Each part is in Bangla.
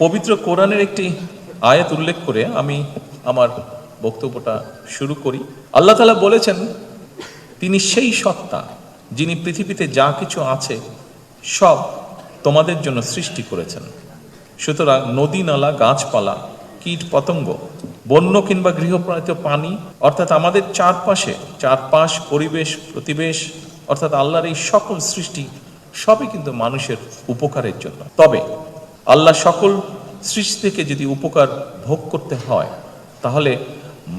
পবিত্র কোরআনের একটি আয়াত উল্লেখ করে আমি আমার বক্তব্যটা শুরু করি। আল্লাহ তাআলা বলেছেন, তিনি সেই সত্তা যিনি পৃথিবীতে যা কিছু আছে সব তোমাদের জন্য সৃষ্টি করেছেন। সুতরাং নদী, নালা, গাছপালা, কীট পতঙ্গ, বন্য কিংবা গৃহপালিত পানি, অর্থাৎ আমাদের চারপাশ, পরিবেশ, প্রতিবেশ, অর্থাৎ আল্লাহর এই সকল সৃষ্টি সবই কিন্তু মানুষের উপকারের জন্য। তবে আল্লাহ সকল সৃষ্টি থেকে যদি উপকার ভোগ করতে হয়, তাহলে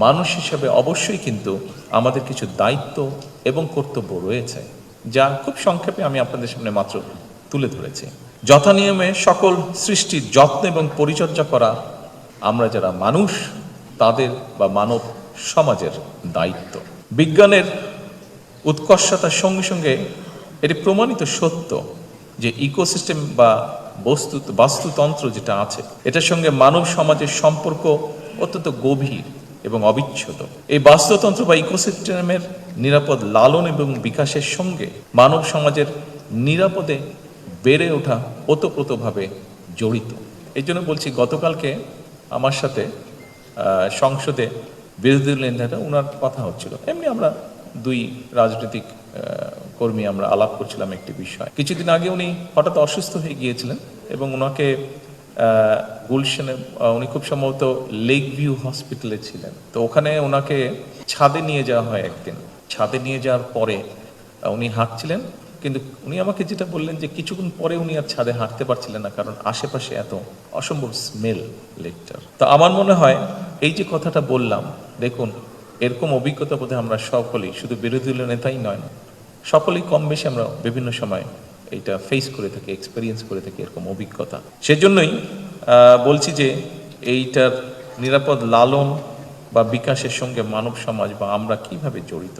মানুষ হিসেবে অবশ্যই কিন্তু আমাদের কিছু দায়িত্ব এবং কর্তব্য রয়েছে, যা খুব সংক্ষেপে আমি আপনাদের সামনে মাত্র তুলে ধরেছি। যথানিয়মে সকল সৃষ্টির যত্ন এবং পরিচর্যা করা আমরা যারা মানুষ তাদের বা মানব সমাজের দায়িত্ব। বিজ্ঞানের উৎকর্ষতার সঙ্গে সঙ্গে এটি প্রমাণিত সত্য যে ইকোসিস্টেম বা বাস্তুতন্ত্র যেটা আছে, এটার সঙ্গে মানব সমাজের সম্পর্ক অত্যন্ত গভীর এবং অবিচ্ছেদ্য। এই বাস্তুতন্ত্র বা ইকোসিস্টেমের নিরাপদ লালন এবং বিকাশের সঙ্গে মানব সমাজের নিরাপদে বেড়ে ওঠা ওতপ্রোতভাবে জড়িত। এই জন্য বলছি, গতকালকে আমার সাথে সংসদে বিরোধী দলীয় নেতা ওনার কথা হচ্ছিল, এমনি আমরা দুই রাজনৈতিক কর্মী আমরা আলাপ করছিলাম একটি বিষয়। কিছুদিন আগে উনি হঠাৎ অসুস্থ হয়ে গিয়েছিলেন এবং ওনাকে গুলশানে, উনি খুব সম্ভবত লেক ভিউ হসপিটালে ছিলেন। তো ওখানে ওনাকে ছাদে নিয়ে যাওয়া হয়। একদিন ছাদে নিয়ে যাওয়ার পরে উনি হাঁটছিলেন, কিন্তু উনি আমাকে যেটা বললেন যে কিছুক্ষণ পরে উনি আর ছাদে হাঁটতে পারছিলেন না, কারণ আশেপাশে এত অসম্ভব স্মেল লেকটার। তো আমার মনে হয় এই যে কথাটা বললাম, দেখুন এরকম অভিজ্ঞতা বোধহয় আমরা সকলেই, শুধু বিরোধী দলীয় নেতাই নয়, সকলেই কম বেশি আমরা বিভিন্ন সময় এইটা ফেস করে থাকি, এক্সপেরিয়েন্স করে থাকি এরকম অভিজ্ঞতা। সেজন্যই বলছি যে এইটার নিরাপদ লালন বা বিকাশের সঙ্গে মানব সমাজ বা আমরা কিভাবে জড়িত।